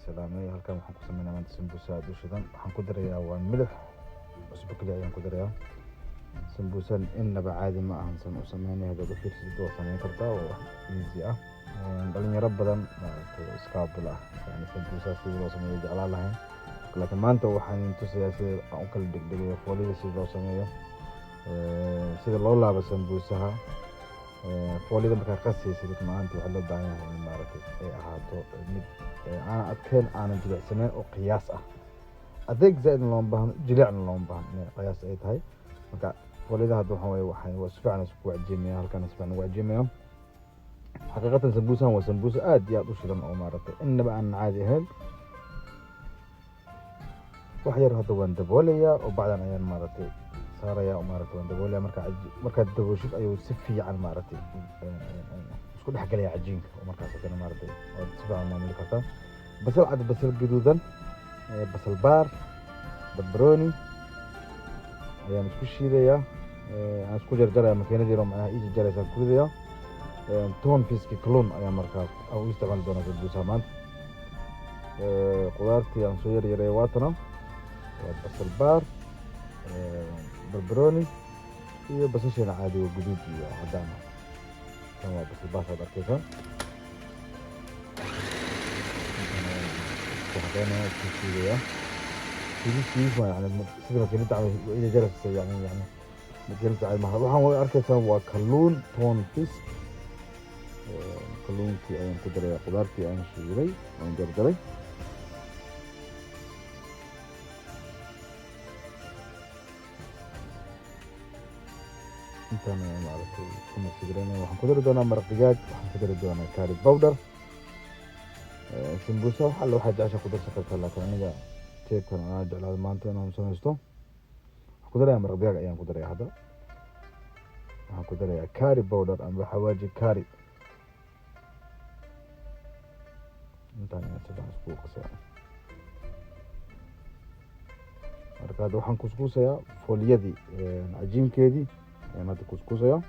salaamay halkan waxaan ku sameynaa maanta sambuusa aad u shidan waxaan ku darayaa waa milix cusbo kaliya ayaan ku darayaa sambuusan innaba caadi ma ahan san u sameynaya haddaad u fiirsid waa sameyn kartaa oo wax easy ah dhalinyaro badan maaragtay iskaabul ah yani sambuusa sidii loo sameeyo jeclaan lahayn laakiin maanta waxaan tusayaa sida aan u kala dhigdhigayo foolida sida loo sameeyo sida loo laabo sambuusaha foolida markaa qasaysid maanta waxaa loo baahan yahay in maaragtay ay ahaato mid aan adkeen aanan jilicsaneyn oo qiyaas ah adeeg zaa'idna looma baahno jilicna looma baahno inay qiyaas ay tahay marka foolida hadda waxaa waaye waa si fiican isku waajimaya halkan si fiican ugu waajimaya xaqiiqatan sambuusahan waa sambuusa aad iyo aad u shidan oo maaragtay innaba aan caadi ahayn wax yar hadda waan daboolayaa oo bacdan ayaan maaragtay saaraya maaragtay waan daboolaya markaad dabooshid ayuu si fiican maaragtay isku dhex galaya cajiinka oo markaas hadana maaragtay waad si fiican maamuli kartaa basal cad basal gaduudan basal baar barbarooni ayaan isku shiidayaa aan isku jarjaraya makiinadii oo macnaha ii jarjaraysa ku ridaya toon fiski kalluun ayaa markaa u isticmaali doonaa sambuusaha maanta qudaartii aan soo yaryareeyay waatana waa basal baar barbarooni iyo basasheena caadi oo guduud iyo cadaan ah kan waa basal baar aad arkaysaa waxaan ku shiidayaa sidii yani sida makiinada ii jaraysa yani makiinada caadi maaha waxaan arkaysaa waa kalluun toon fisk kalluunkii ayaan ku darayaa qudaartii aan shiiday aan jarjaray intaan ayaan maaragtay ku masigareynaya waxaan ku dari doonaa maraq digaag waxaan ku dari doonaa curry powder sambuusa wax alla waxaa jecesha ku darsan kartaa laakiin aniga teebkan anaa jeclaada maanta inaan samaysto waxaan ku darayaa maraq digaag ayaan ku darayaa hadda waxaan ku darayaa curry powder amba xawaaji curry intaan ayaan si fiican isku qasaya marka hadda waxaan kuskuusayaa fooliyadii cajiinkeedii ayaan hadda kuskuusayaa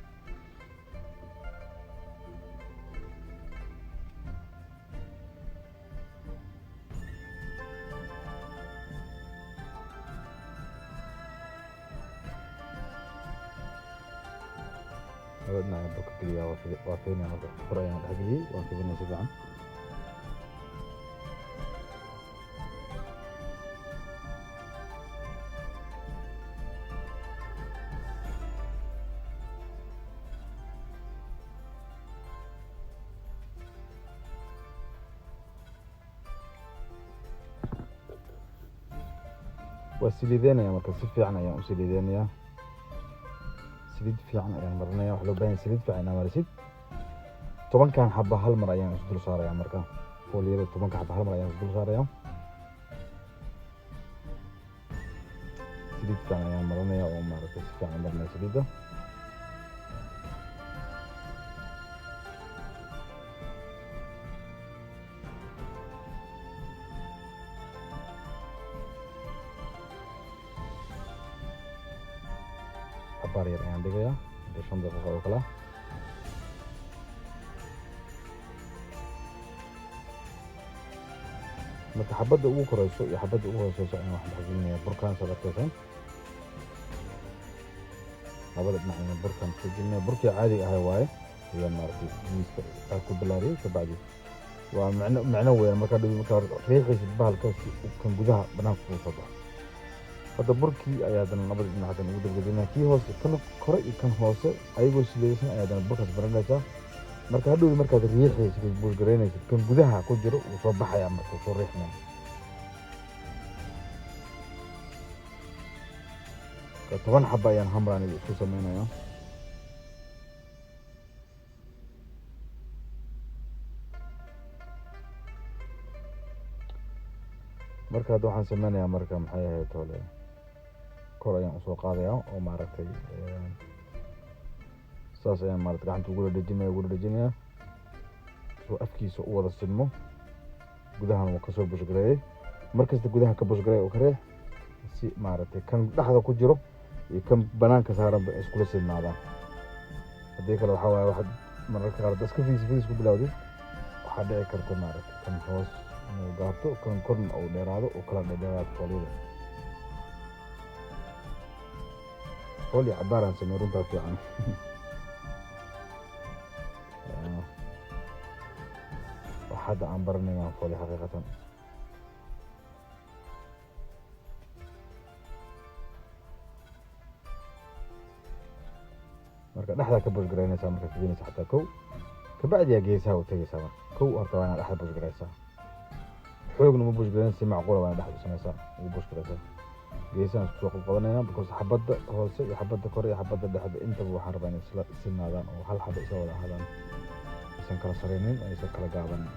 labadna ayaan dhulka geliyaa waa fiinaya hadda kor ayaan dhex geliyey waan fidinaya si fiican waa saliideynaya marka si fiican ayaan u saliideynayaa saliid fiican ayaan marinaya wax loo baahan yahay saliid fiican inaa marisid 10 xabba hal mar ayaan isdul saaraya marka fooliyada 10 xabba hal mar ayaan isdul saaraya saliid fiican ayaan marinaya oo maaragtay si fiican marinaya saliidda xabaar yar ayaan dhigayaa muddo 5 daqiiqo oo kale marka xabadda ugu korayso iyo xabadda ugu hooseyso ayaan waxaan dhexgelinayaa burkaan saad arkaysan labada dhinac ayaan burkaan dhexgelinaya burkii caadiga ahay waaye ayaan maaragtay miiska aad ku bilaariyey kabacdi waa macno weyn markaa riixaysid bahalka si kan gudaha banaanka ugu soo baxo hadda burkii ayaa haddana labada dhinac haddana ugu dabgelinaya kii hoose kan kore iyo kan hoose ayagoo sileeysan ayaa haddana burkaas baranaysaa marka hadhowdi markaad riixaysid buulgaraynaysid kan gudaha ku jiro wuu soo baxayaa marka wuu soo riixmaya marka 10 xabba ayaan hamraan isku sameynaya marka hadda waxaan sameynayaa marka maxay ahayd tole kor ayaan usoo qaadayaa oo maaragtay saas ayaan maaragtay gacanta ugu dhajinaya soo afkiisa u wada sidmo gudahan wuu kasoo bushgareeyay markasta gudaha ka bushgareey oo kareex si maaragtay kan dhexda ku jiro iyo kan banaanka saaranba iskula sidmaadaan haddii kale waxaa waaye waxaad mararka qaar iska fiis ku bilowdid waxaa dhici karta maaragtay kan hoos inuu gaabto kan korna uu dheeraado uu kala dheeraado fooliyada. fooli cabaaraan samey runtaa fiican. wax hadda aan baranayna fooli xaqiiqatan. marka dhexda ka bush garaynaysaa marka fidinaysa xataa kow kabacdi yaa geesaha u tagaysaa. marka kow horta waa inaad dhexda bush garaysaa, xoogna ma bush garayn, si macquula waa inaad dhexda u samaysaa iyo bush garaysaa. geesahan isku soo qabqabanayna because xabadda hoose iyo xabadda kore iyo xabadda dhexda intaba waxaan rabaa inay isla sinaadaan oo hal xaba isla wada ahaadaan, aysan kala sareynin, aysan kala gaabanin.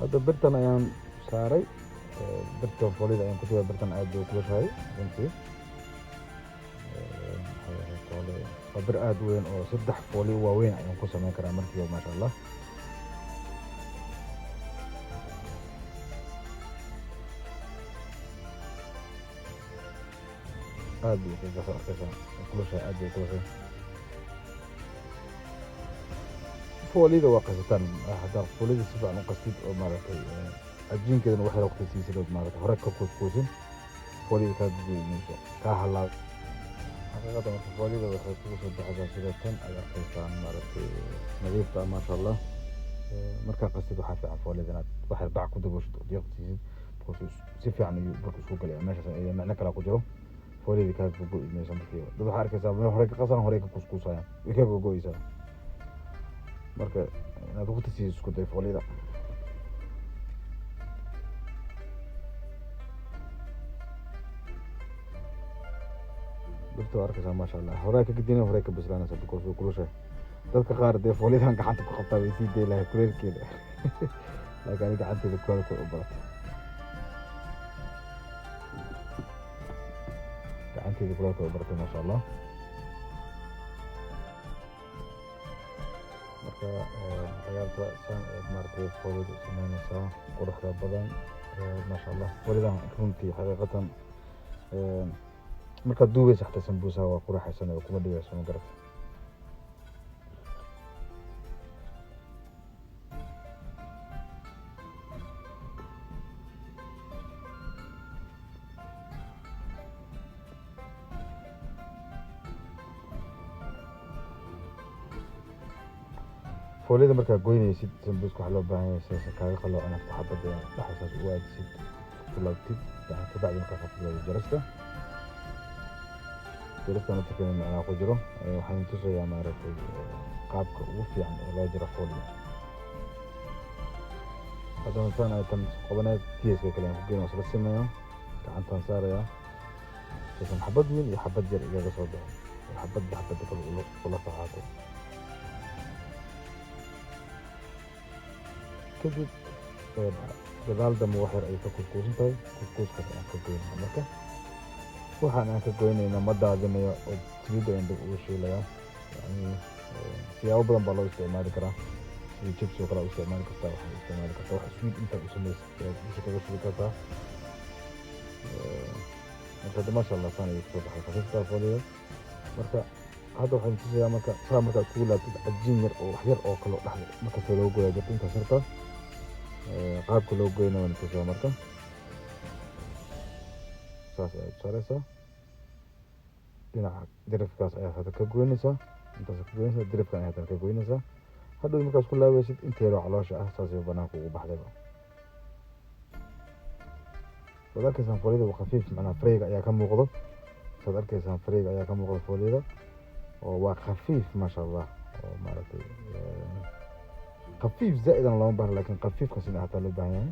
hadda birtan ayaan saaray, birta foolida ayaan ku tubay. birtan aad bay u kulushahay runtii. waa bir aad u weyn oo 3 fooli waaweyn ayaan ku samayn karaa markiiba maasha allah. aad bay kulushahay, aad bay kulushahay. foolida waa qasitaan, haddaa foolida si fiican u qastid oo maaragtay cajiinkeedana wax yar waqti siisid oo maaragtay hore ka kuuskuusin, foolida kaa gudmayso kaa halaab. xaqiiqatan marka foolida waxay kugu soo baxaysaa sida tan aad arkaysaan maaragtay nadiifta maasha allah. markaa qastid waxaa fiican foolida inaad wax yar bac ku daboshid oo diiq siisid because si fiican ayuu burka isku galaya. meeshaas macno kale ku jiro, foolida kaa gogo'mayso markiiba. dad waxaa arkaysaa meel hore ka qasan hore ka kuuskuusayaan way ka gogo'aysaa. marka inaad waqti siisid isku day foolida. birta waa arkaysaa maasha allah, hore ka gedina hore ka bislaanaysa because way kulushahay. dadka qaar dee foolidan gacanta ku qabtaa way sii day lahay kuleelkeeda laakiin ani gacanteeda kuleelka u baratay, gacanteeda kuleelka u baratay maasha allah. marka waxyaabta saan eed maaragtay foolida u samaynaysaa quruxda badan maasha allah. foolidan runtii xaqiiqatan markaad duubaysa xataa sambuusaha waa quraxaysan oo kuma dhigayso ma garata. foolida markaa goynaysid sambuuska waxaa loo baahan yahay sidaas kaaga qaloocan afta xabadda dhexdaas u aadisid ku laabtid kabacdi markaa fafidaayo jarasta naftirkeeda macnaa ku jiro. waxaan tusayaa maaragtay qaabka ugu fiican ee loo jiro foolida. hadda masaan ay tan qabaneed tiiska kale aan ku geyn isla simayo, gacantaan saarayaa sisan xabad weyn iyo xabad yar igaga soo baxo, xabadda kale ula socaato. kadib gadaal dambe wax yar ay ka kuuskuusan tahay, kuuskuuskaas ayaan ka goynaa. marka waxaan aan ka goynayna ma daadinayo oo saliidda ayaan dib ugu shiilayaa. yani siyaabo badan baa loo isticmaali karaa, sidii chips oo kale u isticmaali kartaa, waxaad u isticmaali kartaa wax sweet intaad u samaysid ayaad dusha kaga shubi kartaa. marka hadda maasha allah saan ayay kusoo baxay khafiiftaa foolida. marka hadda waxaan tusayaa marka saa markaad kugu laabtid cajiin yar oo wax yar oo kale dhexda markasta loo goyaa jirta intaas yarta qaabka loo goyna waan tusayaa. marka saas ayaad saaraysaa, dhinaca dirifkaas ayaad hadda ka goynaysaa, intaas ka goynaysaa, dirifkan ayaad hadda ka goynaysaa. hadhow markaas ku laabaysid inteeda caloosha ah saasay banaanka ugu baxdayba. waad arkaysaan foolida waa khafiif, macnaa fareyga ayaa ka muuqdo. saad arkaysaan fareyga ayaa ka muuqda foolida oo waa khafiif maasha allah. oo maaragtay khafiif zaa'idan looma baahna, laakiin khafiifkaas in hataa loo baahan yahay.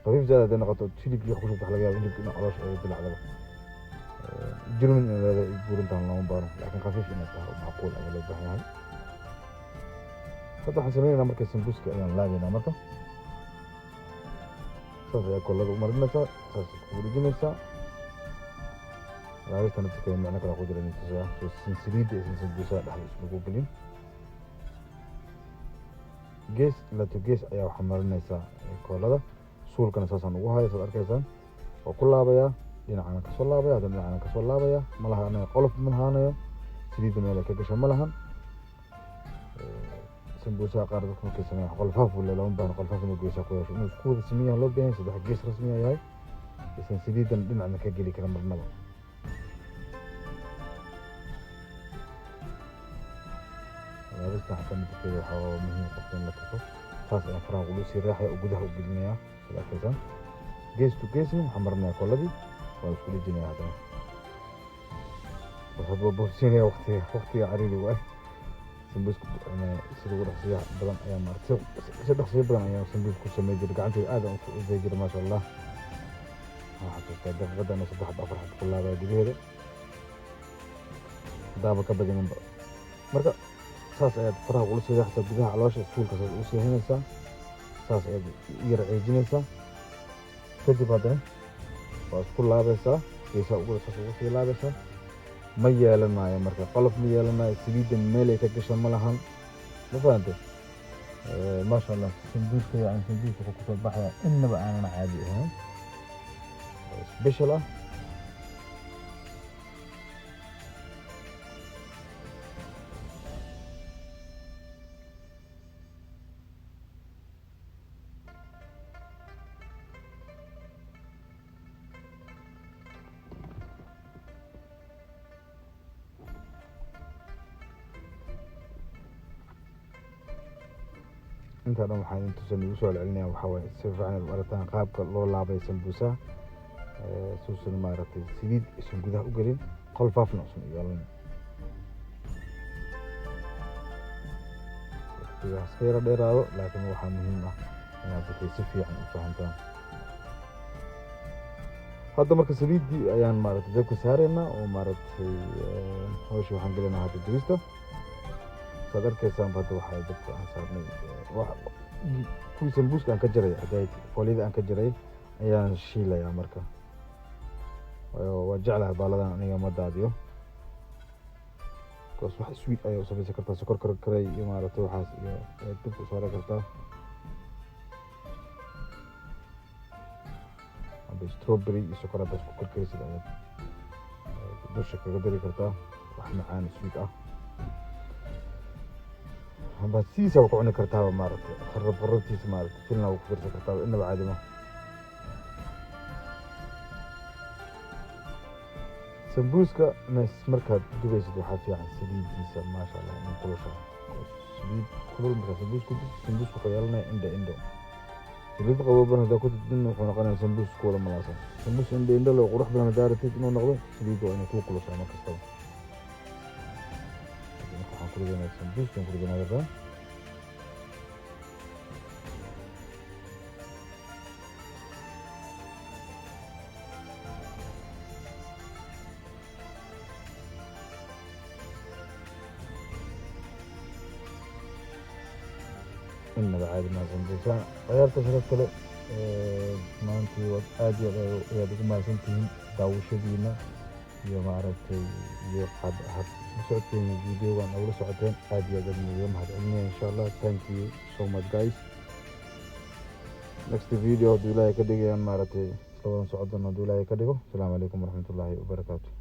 khafiif zaa'id hadday noqoto hilibkii wax ku shubta waxa laga yaaba hilibka in caloosha ay dilacdaba, jirmin in leedahay buurintaan looma baahno, laakiin khafiif inay tahay macquul ayaa loo baahan yahay. hadda waxaan sameynaynaa marka sambuuska ayaan laabaynaa. marka saas ayaa kollada u marinaysaa, saas ku wareejinaysaa. laabista naftirkeeda macno kale ku jira intusaa soo saliidda aysan sambuusaha dhexda isugu gelin. gees ilaa to gees ayaa waxaa marinaysaa koolada. suulkana saasaan ugu haya saad arkaysaan. waa ku laabayaa dhinacana kasoo laabaya haddana dhinacana kasoo laabaya ma laha anaga qolof ma lahaanayo saliidda meel ay ka gasho ma lahan. sambuusaha qaar dadka markay sameeyaan qolfaaf uu leeyahay lama baahna qolfaaf inuu geesaa ku yeesho inuu isku wada sameeyaa loo baahan yahay 3 gees rasmi yahay isan saliidan dhinacna ka geli kara marnaba. laabista xataa midkeeda waxaa muhiim qofka in la tuso saas ayaan faraha ugu sii raaxaya oo gudaha u gelinayaa sida arkaysaan. gees to gees waxaan marinayaa koladii waa isku dhejinayaa haddana waxaa boobsiinaya waqtiga cariiriga ah. sambuuska sida ugu dhaqsiya badan ayaa maartay si dhaqsiya badan ayaa sambuuska ku sameeyay gacantayda aad aan u fududay jira ma sha Allah. waxaa xasuustaa daqiiqadan 3-4 ku laabaya gudaheeda daaba ka badinba marka saas ayaad faraha ugu sii raaxaysaa gudaha caloosha suulka saas u sii haynaysaa saas ayaad yar ceejinaysaa kadib haddana waa isku laabaysaa geesaha ugu sii laabaysaa. ma yeelanayo marka qolof ma yeelanayo saliidda meel ay ka gasho ma lahan ma fahantay. ما شاء الله سندوس يعني سندوس كوكو بحيا إنه بقى أنا عادي هون سبيشال. inta dhan waxaan inta soo soo celinaya waxa way si fiican u aragtaan qaabka loo laabay sambuusa suusan maaragtay saliid isu gudaha u galin qolfaafna isu yeelan waqtiga khayr dheeraado laakiin waxa muhiim ah inaad si fiican u fahantaan. hadda marka saliidii ayaan maaragtay dabka saarayna oo maaragtay hawsha waxaan gelinaa hadda dubista sadarkeysaan hadda waxay dabka aan saarnay kuwii sambuuska aan ka jaray fooliyada aan ka jaray ayaan shiilayaa marka waa jeclahay baaladan aniga ma daadiyo koos wax sweet ayaa u samaysan kartaa sokor karay iyo maaragtay waxaas iyo dabka saara kartaa amba strawberry iyo sokor haddaad ku karkaraysid ayaad dusha kaga dari kartaa wax macaan sweet ah amba siisa ku cuni kartaa maaragtay qarabtiisa maaragtay filna ku fiirsan kartaa inaba caadi ma. sambuuska markaad dubaysid waxaa fiican saliidiisa maasha Allah in kulusha saliid kulul markaa sambuusku wuxuu yeelanayaa indho saliid qabooban hadaa ku tidin wuxuu noqonayaa sambuus ku wada malaasan. sambuus indho loo qurux badan hadaa rabtid inuu noqdo saliid waa inay ku kulushaa mar kastaba. waxaan ku ridanaa sambuuskan ku ridanaa rabaa إنه بعد ما سنبوسا غيرت شرفت له ما أنت وأدي يا دكتور ما سنتين داوشدينا يوم عرفت يقعد ساعتين فيديو وأنا أول ساعتين أدي أقدم اليوم هذا إن شاء الله. thank you so much guys. next video دولاي كديجي أنا عرفت سلام سعدنا دولاي كديجو. السلام عليكم ورحمة الله وبركاته.